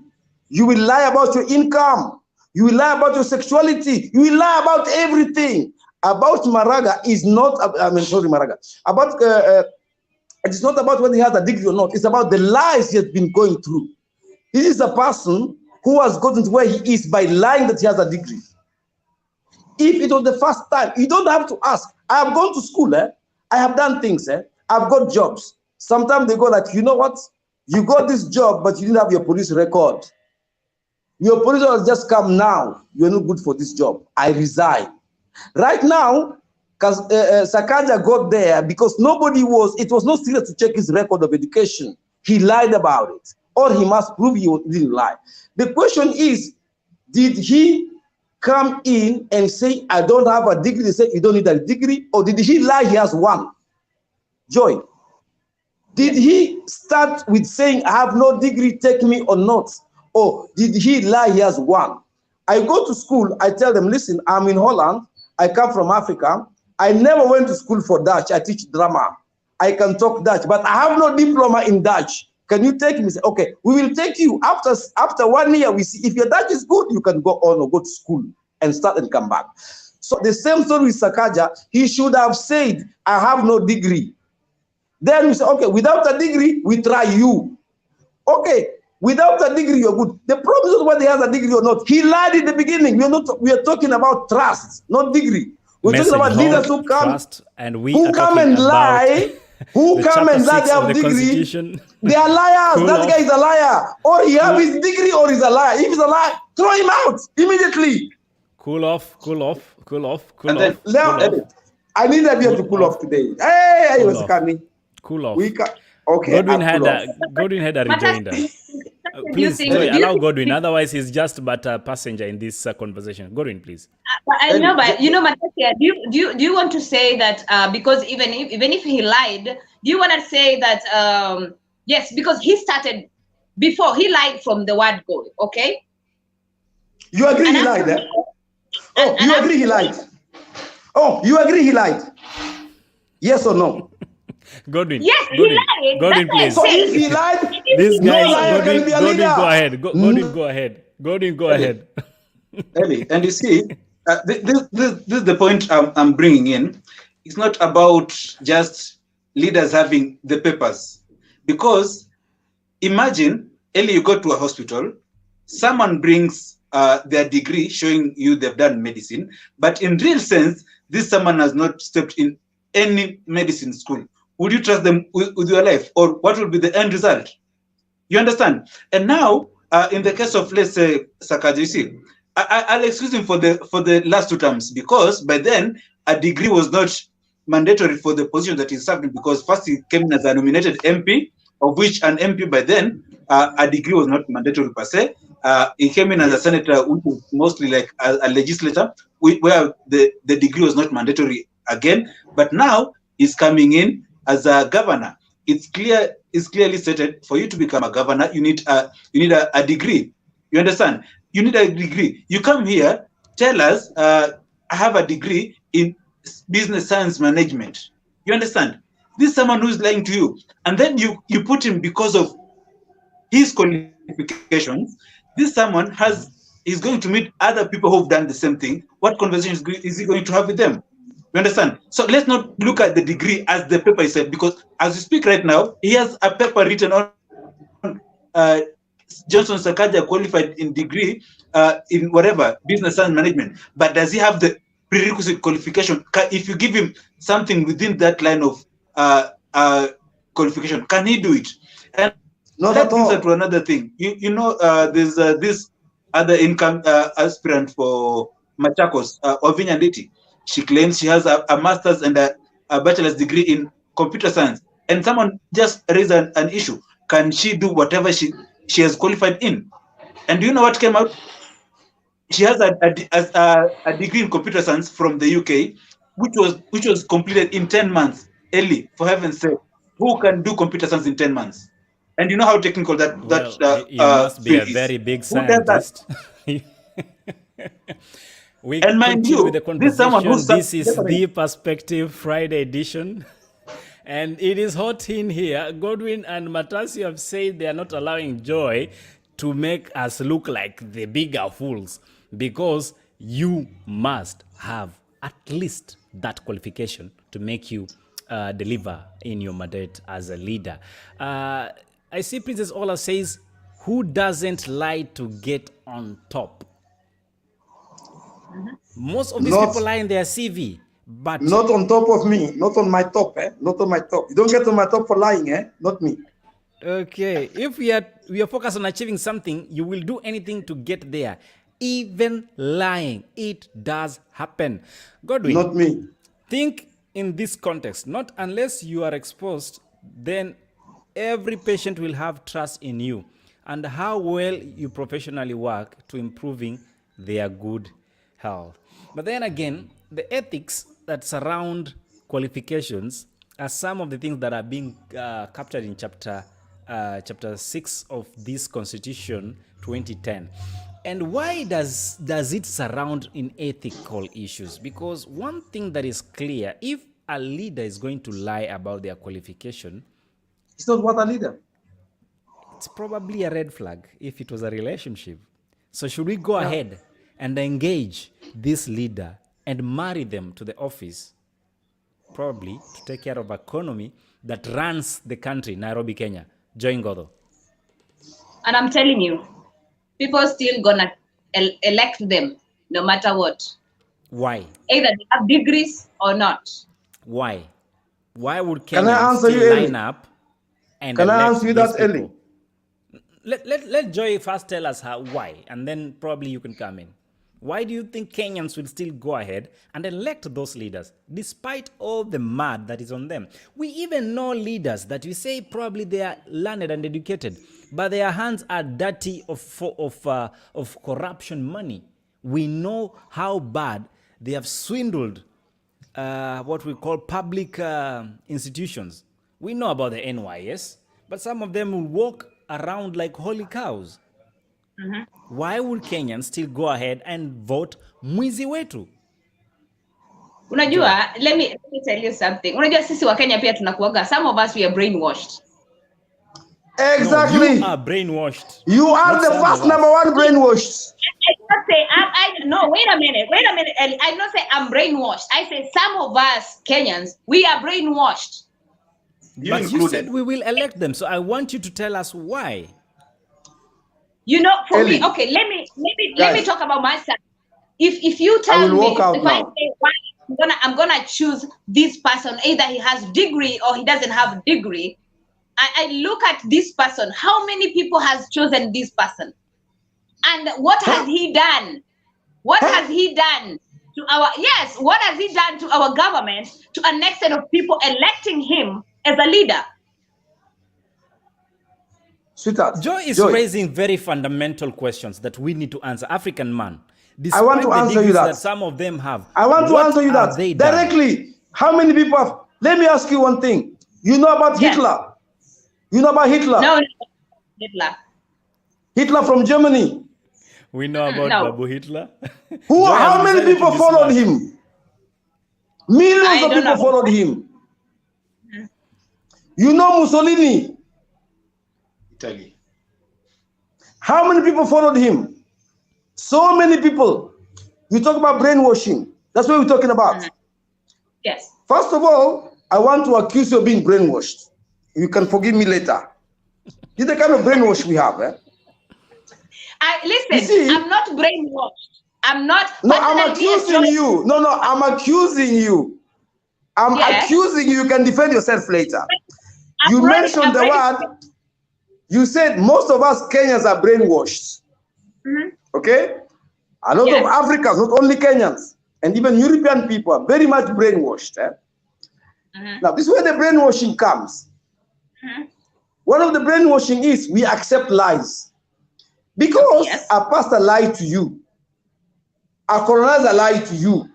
you will lie about your income. You will lie about your sexuality. You will lie about everything. About Maraga is not, Maraga. About, it's not about whether he has a degree or not. It's about the lies he has been going through. He is a person who has gotten to where he is by lying that he has a degree. If it was the first time, you don't have to ask. I have gone to school, I have done things, I've got jobs. Sometimes they go like, you know what? You got this job, but you didn't have your police record. Your police record has just come now. You're not good for this job. I resign. Right now, because Sakaja got there because it was not serious to check his record of education. He lied about it, or he must prove he didn't lie. The question is, did he come in and say, I don't have a degree? They say, you don't need a degree, or did he lie? He has one. Joy. Did he start with saying, I have no degree, take me or not? Or did he lie? He has one. I go to school, I tell them, listen, I'm in Holland, I come from Africa, I never went to school for Dutch, I teach drama. I can talk Dutch, but I have no diploma in Dutch. Can you take me? Say, okay, we will take you. After 1 year, we see if your Dutch is good, you can go on or go to school and start and come back. So the same story with Sakaja, he should have said, I have no degree. Then we say, okay, without a degree, we try you. Okay, without a degree, you're good. The problem is not whether he has a degree or not. He lied in the beginning. We are talking about trust, not degree. We're talking about leaders who come, trust, and and lie who The come chapter and that 6 they of have the degree, Constitution. they are liars. Cool That off. guy is a liar. Or he have his degree or he's a liar. If he's a liar, throw him out immediately. Cool off, cool off, cool off, cool And then off, cool off, I need that to cool off today. Hey, Cool what's off. coming? cool off. We can. Okay, Godwin I'll had cool a off. Godwin had a Matters, rejoinder. do you Please, think- Joy, do you allow think- Godwin. Otherwise, he's just but a passenger in this conversation. Godwin, please. I know, but Matasia, do you want to say that because even if he lied, do you want to say that yes, because he started before he lied from the word go, okay? You agree he lied, eh? Oh, you agree he lied? Oh, you agree he lied? Yes or no? Godwin. Yes, Godwin, he lied. Godwin, That's what I please. So said. if he lied, This no guy, liar can be a Godwin, leader. go ahead. Godwin, go ahead. Godwin, go ahead. Ellie, and you see, this is the point I'm bringing in. It's not about just leaders having the papers, because imagine, Ellie, you go to a hospital, someone brings their degree showing you they've done medicine, but in real sense, this someone has not stepped in any medicine school. Would you trust them with your life, or what will be the end result? You understand? And now, in the case of, let's say, Sakaja, you see, I'll excuse him for the last 2 terms, because by then a degree was not mandatory for the position that he's serving, because first he came in as a nominated MP, of which an MP by then a degree was not mandatory per se. He came in as a senator, which was mostly like a legislator, where the degree was not mandatory again. But now he's coming in as a governor. It's clearly stated, for you to become a governor, you need a degree. You understand? You need a degree. You come here, tell us, I have a degree in business science management. You understand? This is someone who's lying to you. And then you put him because of his qualifications. This someone is going to meet other people who've done the same thing. What conversation is he going to have with them? You understand? So let's not look at the degree as the paper itself, because as we speak right now, he has a paper written on Johnson Sakaja qualified in degree in whatever, business science management. But does he have the prerequisite qualification? If you give him something within that line of qualification, can he do it? And Not that at brings all. us to another thing. There's this other income aspirant for Machakos, Ovinya Nditi. She claims she has a master's and a bachelor's degree in computer science. And someone just raised an issue. Can she do whatever she has qualified in? And do you know what came out? She has a degree in computer science from the UK, which was completed in 10 months. Early, for heaven's sake, who can do computer science in 10 months? And you know how technical that You must be a field is. very big Who does that? scientist. We And mind continue you, with the this is someone conversation. who's This is the Perspective Friday edition. And it is hot in here. Godwin and Matasi have said they are not allowing Joy to make us look like the bigger fools, because you must have at least that qualification to make you deliver in your mandate as a leader. I see Princess Ola says, who doesn't lie to get on top? Most of these Not- people lie in their CV, but Not on top of me. Not on my top, eh? Not on my top. You don't get on my top for lying, eh? Not me. okay, if we are focused on achieving something, you will do anything to get there. Even lying, it does happen. Godwin, Not me. think in this context. Not unless you are exposed, then every patient will have trust in you and how well you professionally work to improving their good health. But then again, the ethics that surround qualifications are some of the things that are being captured in chapter 6 of this Constitution 2010. And why does it surround in ethical issues? Because one thing that is clear, if a leader is going to lie about their qualification, It's not what a leader. it's probably a red flag if it was a relationship. So should we go ahead and engage this leader and marry them to the office, probably to take care of economy that runs the country, Nairobi, Kenya? Join Godo. And I'm telling you, people still gonna elect them no matter what. Why? Either they have degrees or not. Why? Why would Can I Kenyans answer you, still Ellie? line up and Can I elect answer you these that, Ellie? people? Let Joy first tell us why, and then probably you can come in. Why do you think Kenyans will still go ahead and elect those leaders, despite all the mud that is on them? We even know leaders that we say probably they are learned and educated, but their hands are dirty of corruption money. We know how bad they have swindled what we call public institutions. We know about the NYS, but some of them will walk around like holy cows. Why would Kenyans still go ahead and vote mwizi wetu? Unajua, let me tell you something. Unajua sisi wa Kenya pia tunakuaga, some of us we are brainwashed. Exactly. No, you are brainwashed. You are the first number one brainwashed. I did not say no, wait a minute. Ellie. I did not say I'm brainwashed. I say some of us Kenyans, we are brainwashed. But you said we will elect them, so I want you to tell us why. You know, for Ellie, me, okay, let me talk about myself. If you tell me, if I say why I'm gonna choose this person, either he has degree or he doesn't have degree, I look at this person. How many people has chosen this person, and what has he done? What has he done to our what has he done to our government to an extent of people electing him as a leader? Sweetheart, Joy is raising very fundamental questions that we need to answer. African man. I want to answer you that. Some of them have. I want to answer you that directly. How many people have? Let me ask you one thing. You know about Hitler? You know about Hitler? No, Hitler. Hitler from Germany. We know about Babu Hitler. How many people followed him? Millions of people followed him. You know Mussolini? Italy. How many people followed him? So many people. You talk about brainwashing. That's what we're talking about. Yes. First of all, I want to accuse you of being brainwashed. You can forgive me later. This is the kind of brainwash we have. Listen, I'm not brainwashed. I'm not. No, I'm accusing you. No, I'm accusing you. I'm accusing you. You can defend yourself later. You mentioned the word. You said most of us Kenyans are brainwashed. Okay? A lot of Africans, not only Kenyans, and even European people are very much brainwashed. Now, this is where the brainwashing comes. One of the brainwashing is we accept lies. Because a pastor lied to you, a colonizer lied to you,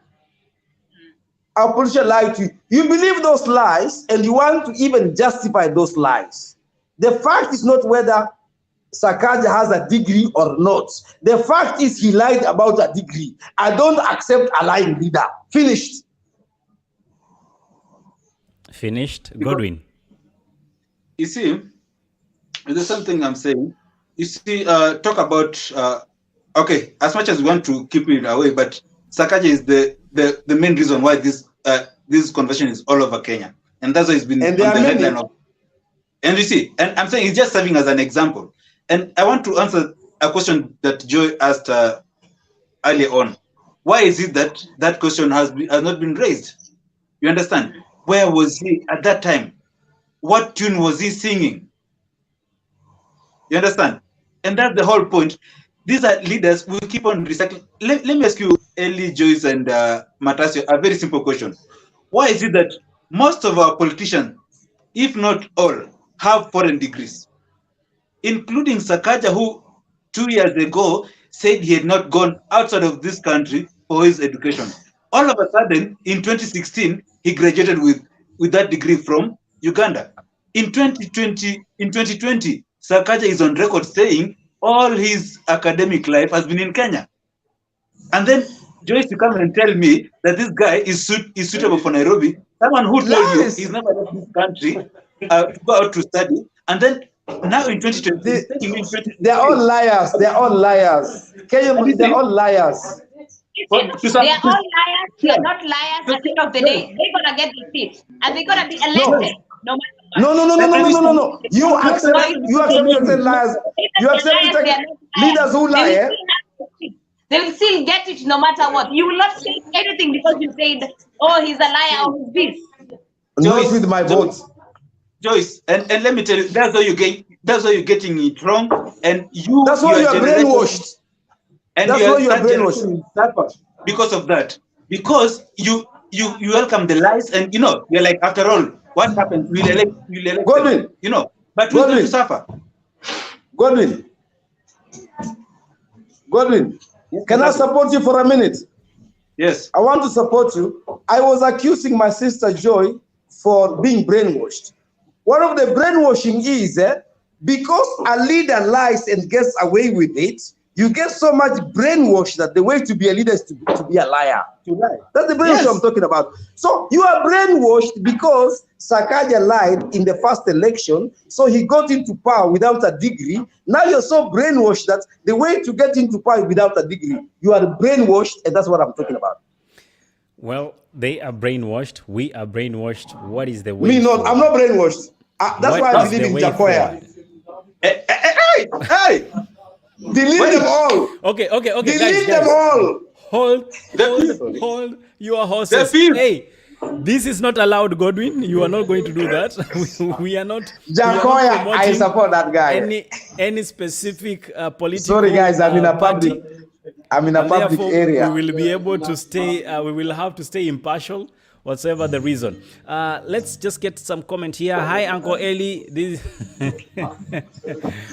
a politician lied to you. You believe those lies and you want to even justify those lies. The fact is not whether Sakaja has a degree or not. The fact is he lied about a degree. I don't accept a lying leader. Finished. Finished. Godwin. You see, there's something I'm saying. You see, talk about, okay, as much as we want to keep it away, but Sakaja is the main reason why this conversion is all over Kenya. And that's why it's been on the headline of. And you see, and I'm saying it's just serving as an example. And I want to answer a question that Joy asked earlier on. Why is it that that question has not been raised? You understand? Where was he at that time? What tune was he singing? You understand? And that's the whole point. These are leaders who keep on recycling. Let me ask you, Ellie, Joyce, and Matasio, a very simple question. Why is it that most of our politicians, if not all, have foreign degrees? Including Sakaja, who 2 years ago said he had not gone outside of this country for his education. All of a sudden, in 2016, he graduated with that degree from Uganda. In 2020, Sakaja is on record saying all his academic life has been in Kenya. And then Joyce to come and tell me that this guy is suitable for Nairobi. Someone who told you he's never left this country to go out to study. And then now in 2020, they're all liars. They're all liars. They're all liars. They are all liars. They are not liars. At the end of the day, they're gonna get the seat and they're gonna be elected. No matter what. No. You accept yourself liars. You accept leaders who lie. They will still get it no matter what. You will not say anything because you said, "Oh, he's a liar" or "He's this." Not with my vote. Joyce, and let me tell you, that's why you're getting it wrong, and that's why you are brainwashed. And that's why you are brainwashed. Because of that, because you welcome the lies, and you're like, after all, what happened? We'll elect Godwin, them, but who's going to suffer? Godwin, yes, can I support you for a minute? Yes. I want to support you. I was accusing my sister Joy for being brainwashed. One of the brainwashing is because a leader lies and gets away with it, you get so much brainwashed that the way to be a leader is to be a liar. To lie. That's the brainwash I'm talking about. So you are brainwashed because Sakaja lied in the first election, so he got into power without a degree. Now you're so brainwashed that the way to get into power without a degree, you are brainwashed, and that's what I'm talking about. Well, they are brainwashed. We are brainwashed. What is the way? Me not. I'm not brainwashed. That's why I believe in Jacoya. Hey! Delete them all. Okay. Delete guys. them all. Hold your horses. Hey, this is not allowed, Godwin. You are not going to do that. we are not. Jacoya, I support that guy. Any specific political. Sorry, guys. I'm in a public. I'm in a public area. We will be able to stay. We will have to stay impartial, whatever the reason. Let's just get some comment here. Hi, Uncle Eli.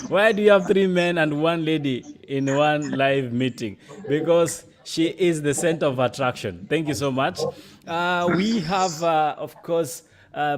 Why do you have 3 men and 1 lady in one live meeting? Because she is the center of attraction. Thank you so much. We have, of course,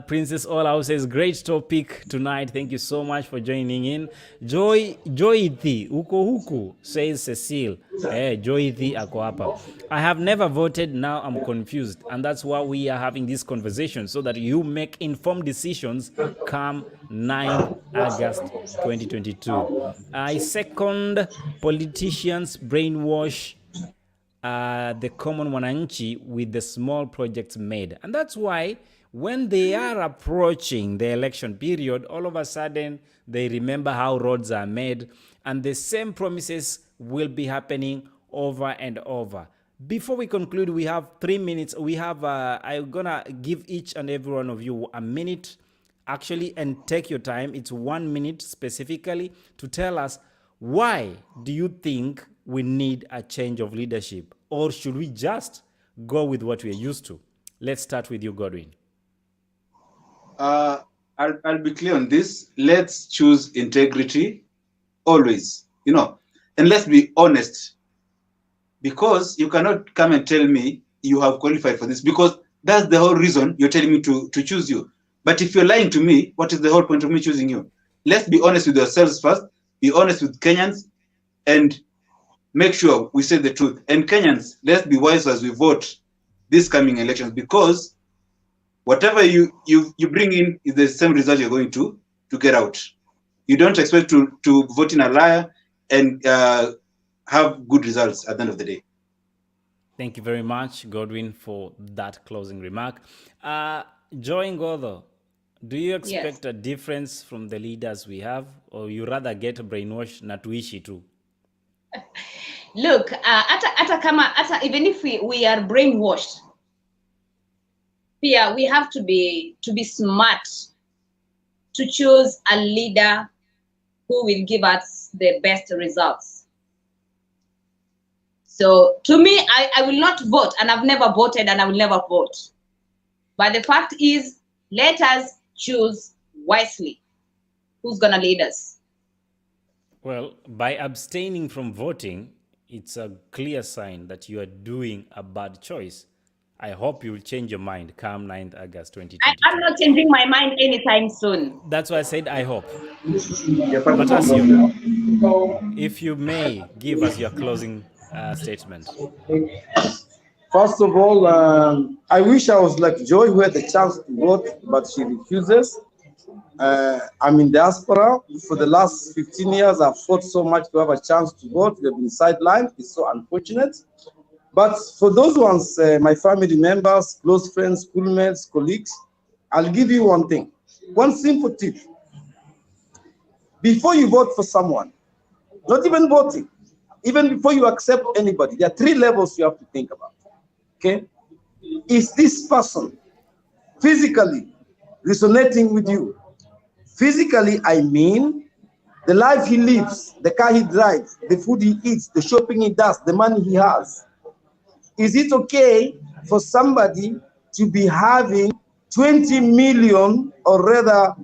Princess Ola says, great topic tonight. Thank you so much for joining in. Joythi uko huku, says Cecile. Joythi ako hapa. I have never voted, now I'm confused, and that's why we are having this conversation, so that you make informed decisions come 9th August 2022. I second politicians brainwash the common wananchi with the small projects made, and that's why when they are approaching the election period, all of a sudden they remember how roads are made, and the same promises will be happening over and over. Before we conclude, we have 3 minutes. We have, I'm gonna give each and every one of you a minute, actually, and take your time. It's 1 minute specifically to tell us, why do you think we need a change of leadership, or should we just go with what we're used to? Let's start with you, Godwin. I'll be clear on this. Let's choose integrity always, and let's be honest, because you cannot come and tell me you have qualified for this, because that's the whole reason you're telling me to choose you. But if you're lying to me, what is the whole point of me choosing you? Let's be honest with ourselves first, be honest with Kenyans, and make sure we say the truth. And Kenyans, let's be wise as we vote this coming elections, because whatever you bring in is the same result you're going to get out. You don't expect to vote in a liar and have good results at the end of the day. Thank you very much, Godwin, for that closing remark. Joy Ngodo, do you expect a difference from the leaders we have, or you rather get brainwashed na tuishi tu? Look, even if we are brainwashed, yeah, we have to be smart to choose a leader who will give us the best results. So to me, I will not vote, and I've never voted, and I will never vote. But the fact is, let us choose wisely who's gonna lead us. Well, by abstaining from voting, it's a clear sign that you are doing a bad choice. I hope you will change your mind come 9th August 2022. I'm not changing my mind anytime soon. That's why I said I hope. But as you, if you may, give us your closing statement. First of all, I wish I was like Joy, who had the chance to vote, but she refuses. I'm in diaspora. For the last 15 years, I've fought so much to have a chance to vote. We've been sidelined. It's so unfortunate. But for those ones, my family members, close friends, schoolmates, colleagues, I'll give you one thing, one simple tip. Before you vote for someone, not even voting, even before you accept anybody, there are 3 levels you have to think about. Okay? Is this person physically resonating with you. Physically, I mean the life he lives, the car he drives, the food he eats, the shopping he does, the money he has. Is it okay for somebody to be having 20 million or rather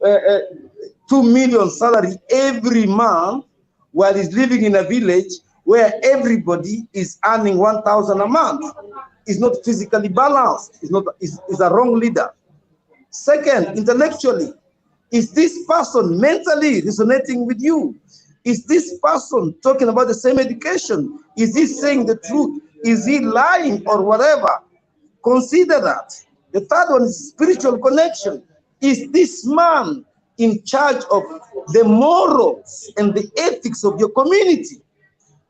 2 million salary every month while he's living in a village where everybody is earning 1,000 a month? Is not physically balanced. Is a wrong leader. Second, intellectually, is this person mentally resonating with you? Is this person talking about the same education? Is he saying the truth? Is he lying or whatever? Consider that. The third one is spiritual connection. Is this man in charge of the morals and the ethics of your community?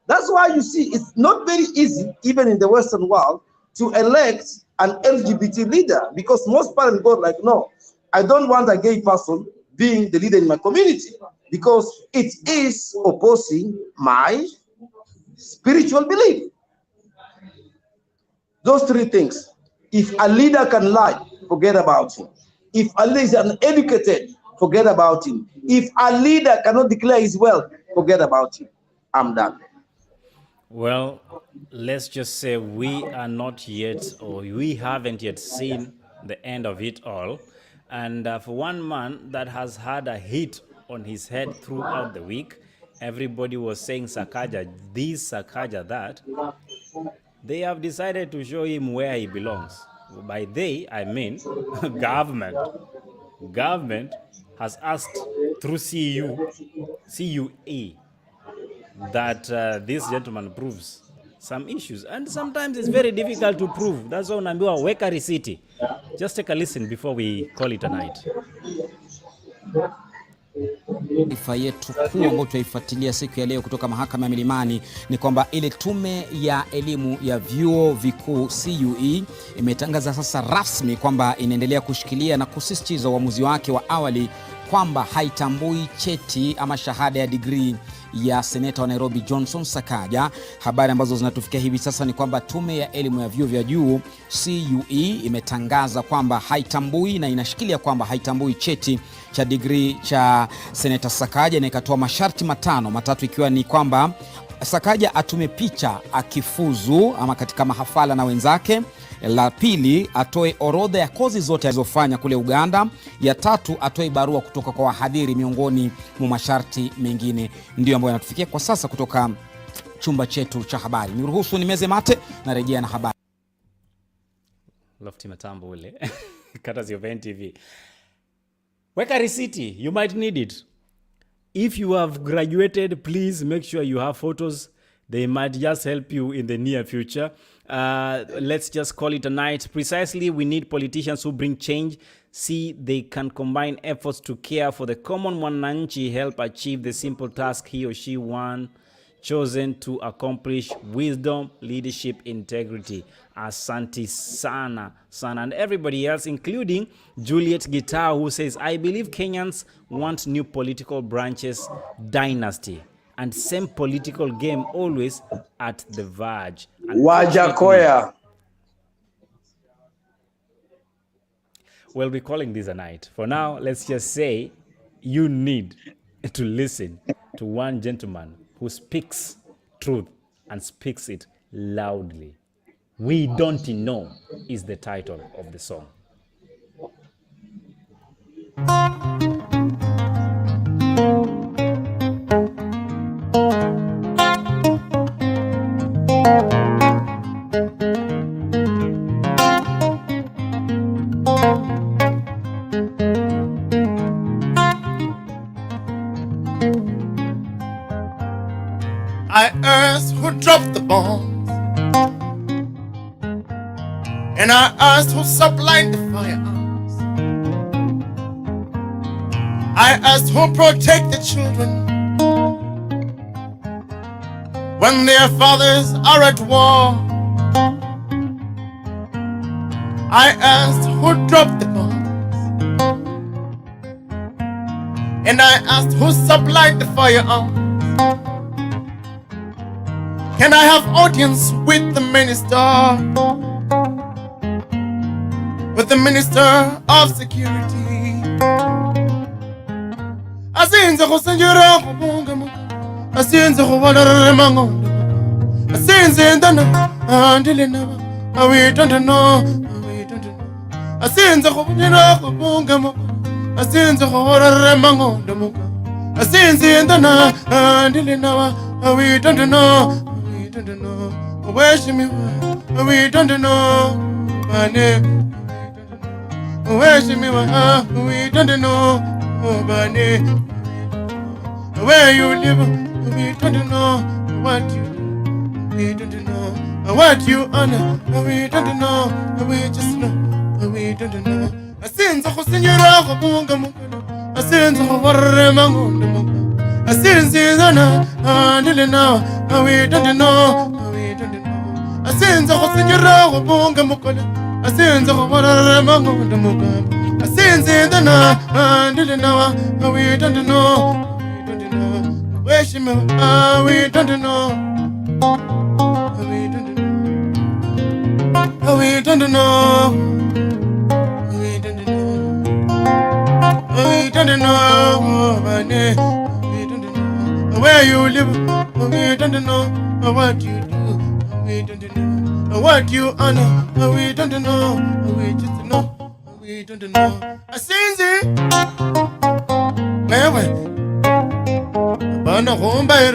That's why you see it's not very easy, even in the Western world, to elect an LGBT leader, because most parents go like, no, I don't want a gay person being the leader in my community because it is opposing my spiritual belief. Those three things. If a leader can lie, forget about him. If a leader is uneducated, forget about him. If a leader cannot declare his wealth, forget about him. I'm done. Well, let's just say we are not yet, or we haven't yet seen the end of it all. And for one man that has had a hit on his head throughout the week, everybody was saying Sakaja this, Sakaja that. They have decided to show him where he belongs. By they, I mean government. Government has asked through CUA, that this gentleman proves some issues. And sometimes it's very difficult to prove. That's why unaambiwa weka risiti. Just take a listen before we call it a night. Taarifa yetu kuu ambayo tutaifuatilia siku ya leo kutoka mahakama ya Milimani ni kwamba ile tume ya elimu ya vyuo vikuu CUE imetangaza sasa rasmi kwamba inaendelea kushikilia na kusisitiza uamuzi wake wa awali kwamba haitambui cheti ama shahada ya degree ya seneta wa Nairobi Johnson Sakaja. Habari ambazo zinatufikia hivi sasa ni kwamba tume ya elimu ya vyuo vya juu CUE imetangaza kwamba haitambui na inashikilia kwamba haitambui cheti cha degree cha seneta Sakaja, na ikatoa masharti matatu ikiwa ni kwamba Sakaja atume picha akifuzu ama katika mahafala na wenzake. La pili, atoe orodha ya kozi zote alizofanya kule Uganda. Ya tatu, atoe barua kutoka kwa wahadhiri, miongoni mwa masharti mengine. Ndio ambayo yanatufikia kwa sasa kutoka chumba chetu cha habari. Niruhusu nimeze mate na rejea na habari. Lofty Matambo ule. Kata Zioven TV. Weka risiti, you might need it. If you have graduated, please make sure you have photos. They might just help you in the near future. Let's just call it a night. Precisely, we need politicians who bring change. See, they can combine efforts to care for the common mwananchi, help achieve the simple task he or she chosen to accomplish: wisdom, leadership, integrity. Asante sana, sana. And everybody else, including Juliet Guitar, who says, I believe Kenyans want new political branches, dynasty, and same political game always at the verge. Wajakoya. We'll be calling this a night. For now, let's just say you need to listen to one gentleman who speaks truth and speaks it loudly. We Don't Know is the title of the song. I asked who dropped the bombs, and I asked who supplied the firearms. I asked who protect the children when their fathers are at war. I asked who dropped the bombs, and I asked who supplied the firearms. Can I have audience with the minister? With the Minister of Security. Asinze kusenjura kubunga mu. Asinze kubalala mangondo. Asinze ndana andile na. We don't know. We don't know. Asinze kubunyira kubunga mu. Asinze kubalala mangondo mu. Asinze ndana andile na. We don't know. We don't know. Where she me? We don't know. My name. Where she me? We don't know. My name. Where you live? We don't know. What you do? We don't know. What you honor? We don't know. We just know. We don't know. I sing the Hosinyara Bunga Mukana. I sing the Horamango. I sing the Nana. We don't know. We don't know. I sing the Hosinyara Bunga Mukana. I sing the Horamango. I sing the Nana. We don't know. Where she me? We don't know. We don't know. We don't know. We don't know. We don't know. My name. We don't know. Where you live? We don't know. What you do? We don't know. What you honor? We don't know. We just know. We don't know. I sing it. Where? Bana home by